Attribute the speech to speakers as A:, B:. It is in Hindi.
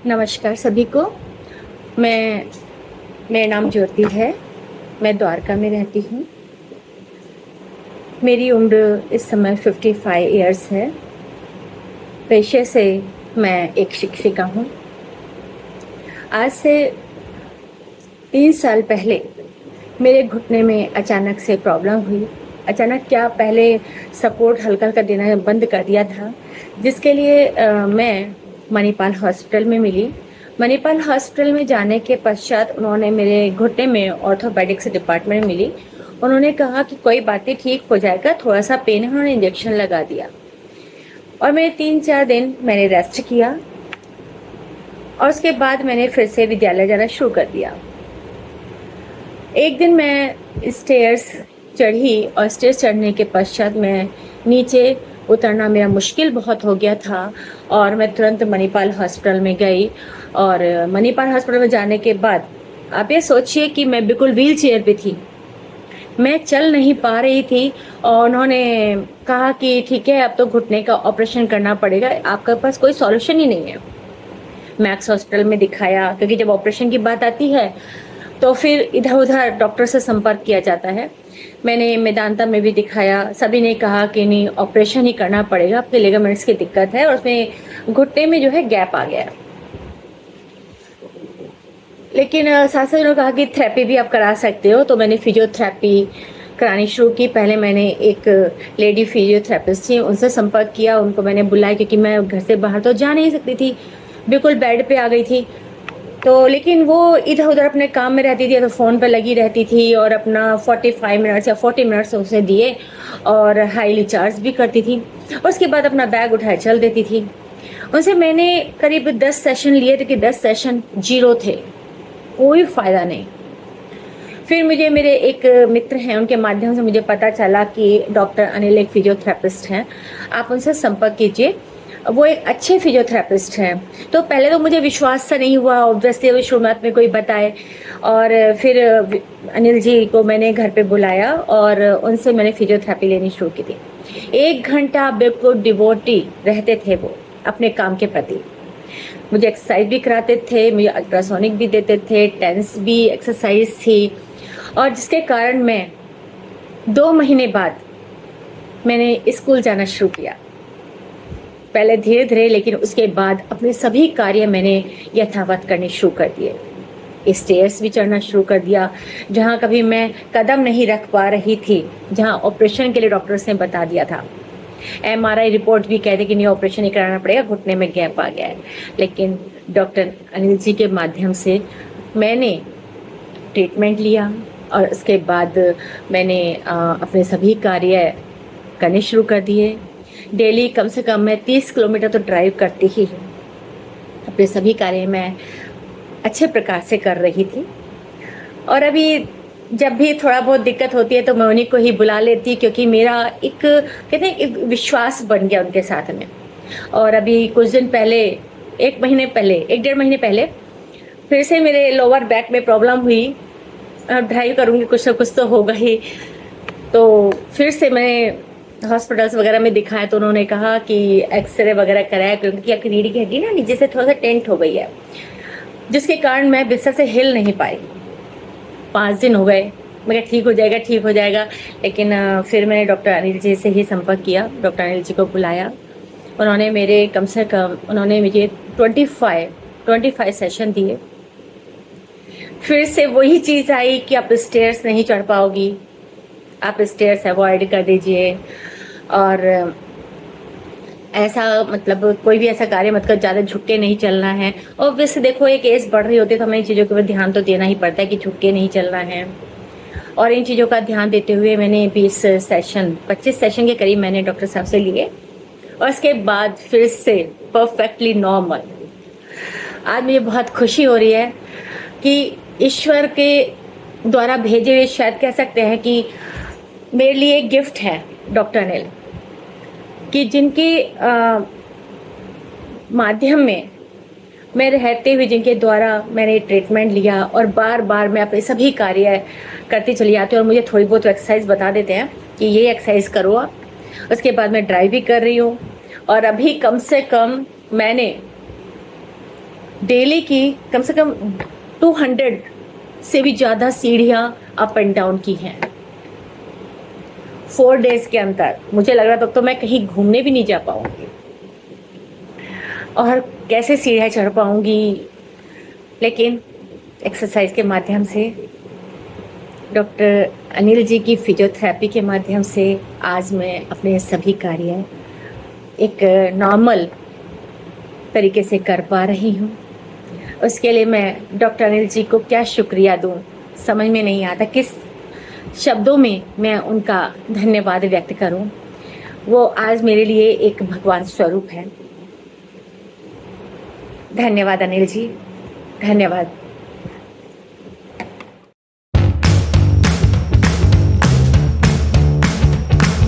A: नमस्कार सभी को। मैं मेरा नाम ज्योति है। मैं द्वारका में रहती हूँ। मेरी उम्र इस समय 55 इयर्स है। पेशे से मैं एक शिक्षिका हूँ। आज से 3 साल पहले मेरे घुटने में अचानक से प्रॉब्लम हुई। अचानक क्या, पहले सपोर्ट हल्का हल्का देना बंद कर दिया था, जिसके लिए मैं मणिपाल हॉस्पिटल में मिली। मणिपाल हॉस्पिटल में जाने के पश्चात उन्होंने मेरे घुटने में ऑर्थोपेडिक्स डिपार्टमेंट में मिली। उन्होंने कहा कि कोई बातें ठीक हो जाएगा, थोड़ा सा पेन है, उन्होंने इंजेक्शन लगा दिया और मैंने 3-4 दिन मैंने रेस्ट किया और उसके बाद मैंने फिर से विद्यालय जाना शुरू कर दिया। एक दिन मैं स्टेयर्स चढ़ी और स्टेयर्स चढ़ने के पश्चात मैं नीचे उतरना मेरा मुश्किल बहुत हो गया था और मैं तुरंत मणिपाल हॉस्पिटल में गई। और मणिपाल हॉस्पिटल में जाने के बाद आप ये सोचिए कि मैं बिल्कुल व्हील चेयर पे थी, मैं चल नहीं पा रही थी। और उन्होंने कहा कि ठीक है, अब तो घुटने का ऑपरेशन करना पड़ेगा, आपके पास कोई सॉल्यूशन ही नहीं है। मैक्स हॉस्पिटल में दिखाया, क्योंकि जब ऑपरेशन की बात आती है तो फिर इधर उधर डॉक्टर से संपर्क किया जाता है। मैंने मेदांता में भी दिखाया, सभी ने कहा कि नहीं, ऑपरेशन ही करना पड़ेगा, आपके लिगामेंट्स की दिक्कत है और उसमें घुटने में जो है गैप आ गया। लेकिन साथ साथ उन्होंने कहा कि थेरेपी भी आप करा सकते हो, तो मैंने फिजियोथेरेपी करानी शुरू की। पहले मैंने एक लेडी फिजियोथेरेपिस्ट थी, उनसे संपर्क किया, उनको मैंने बुलाया, क्योंकि मैं घर से बाहर तो जा नहीं सकती थी, बिल्कुल बेड पे आ गई थी। तो लेकिन वो इधर उधर अपने काम में रहती थी, तो फ़ोन पे लगी रहती थी और अपना 45 मिनट्स या 40 मिनट्स उसे दिए और हाईली चार्ज भी करती थी और उसके बाद अपना बैग उठाए चल देती थी। उनसे मैंने करीब 10 सेशन लिए थे कि 10 सेशन जीरो थे, कोई फ़ायदा नहीं। फिर मुझे मेरे एक मित्र हैं, उनके माध्यम से मुझे पता चला कि डॉक्टर अनिल एक फिजियोथेरेपिस्ट हैं, आप उनसे संपर्क कीजिए, वो एक अच्छे फिजियोथेरेपिस्ट हैं। तो पहले तो मुझे विश्वास सा नहीं हुआ, ऑब्वियसली वो शुरुआत में कोई बताए। और फिर अनिल जी को मैंने घर पे बुलाया और उनसे मैंने फिजियोथेरेपी लेनी शुरू की थी। 1 घंटा बिल्कुल डिवोटी रहते थे वो अपने काम के प्रति। मुझे एक्सरसाइज भी कराते थे, मुझे अल्ट्रासोनिक भी देते थे, टेंस भी एक्सरसाइज थी, और जिसके कारण मैं 2 महीने बाद मैंने स्कूल जाना शुरू किया। पहले धीरे धीरे, लेकिन उसके बाद अपने सभी कार्य मैंने यथावत करने शुरू कर दिए। स्टेयर्स भी चढ़ना शुरू कर दिया, जहाँ कभी मैं कदम नहीं रख पा रही थी, जहाँ ऑपरेशन के लिए डॉक्टर्स ने बता दिया था। MRI रिपोर्ट भी कहते कि नहीं, ऑपरेशन ही कराना पड़ेगा, घुटने में गैप आ गया है। लेकिन डॉक्टर अनिल जी के माध्यम से मैंने ट्रीटमेंट लिया और उसके बाद मैंने अपने सभी कार्य करने शुरू कर दिए। डेली कम से कम मैं 30 किलोमीटर तो ड्राइव करती ही हूँ। अपने सभी कार्य मैं अच्छे प्रकार से कर रही थी और अभी जब भी थोड़ा बहुत दिक्कत होती है तो मैं उन्हीं को ही बुला लेती, क्योंकि मेरा एक कहते हैं एक विश्वास बन गया उनके साथ में। और अभी कुछ दिन पहले, 1-1.5 महीने पहले फिर से मेरे लोअर बैक में प्रॉब्लम हुई। ड्राइव करूँगी कुछ ना कुछ तो होगा ही, तो फिर से मैं हॉस्पिटल्स वगैरह में दिखाया तो उन्होंने कहा कि एक्सरे वगैरह कराया, क्योंकि रीढ़ की हड्डी ना नीचे से थोड़ा सा टेंट हो गई है, जिसके कारण मैं बिस्तर से हिल नहीं पाई। 5 दिन हो गए, मैं ठीक हो जाएगा, ठीक हो जाएगा। लेकिन फिर मैंने डॉक्टर अनिल जी से ही संपर्क किया, डॉक्टर अनिल जी को बुलाया। उन्होंने मेरे कम से कम उन्होंने मुझे 25 सेशन दिए। फिर से वही चीज़ आई कि आप स्टेयर्स नहीं चढ़ पाओगी, आप स्टेयर्स अवॉइड कर दीजिए और ऐसा मतलब कोई भी ऐसा कार्य मत कर, ज़्यादा झुक के नहीं चलना है। और वैसे देखो, एक एज बढ़ रही होती है तो हमें इन चीज़ों के ऊपर ध्यान तो देना ही पड़ता है कि झुक के नहीं चलना है। और इन चीज़ों का ध्यान देते हुए मैंने 25 सेशन के करीब मैंने डॉक्टर साहब से लिए और उसके बाद फिर से परफेक्टली नॉर्मल। आज मुझे बहुत खुशी हो रही है कि ईश्वर के द्वारा भेजे हुए, शायद कह सकते हैं कि मेरे लिए गिफ्ट है डॉक्टर अनिल, कि जिनके माध्यम में मैं रहते हुए, जिनके द्वारा मैंने ट्रीटमेंट लिया और बार बार मैं अपने सभी कार्य करती चली जाती हूँ और मुझे थोड़ी बहुत एक्सरसाइज बता देते हैं कि ये एक्सरसाइज करो आप। उसके बाद मैं ड्राइव भी कर रही हूँ और अभी कम से कम मैंने डेली की कम से कम 200 से भी ज़्यादा सीढ़ियाँ अप एंड डाउन की हैं 4 डेज के अंदर। मुझे लग रहा था तो मैं कहीं घूमने भी नहीं जा पाऊंगी, और कैसे सीढ़ियाँ चढ़ पाऊंगी। लेकिन एक्सरसाइज के माध्यम से, डॉक्टर अनिल जी की फिजियोथेरेपी के माध्यम से आज मैं अपने सभी कार्य एक नॉर्मल तरीके से कर पा रही हूँ। उसके लिए मैं डॉक्टर अनिल जी को क्या शुक्रिया दूँ, समझ में नहीं आता किस शब्दों में मैं उनका धन्यवाद व्यक्त करूँ। वो आज मेरे लिए एक भगवान स्वरूप है। धन्यवाद अनिल जी, धन्यवाद।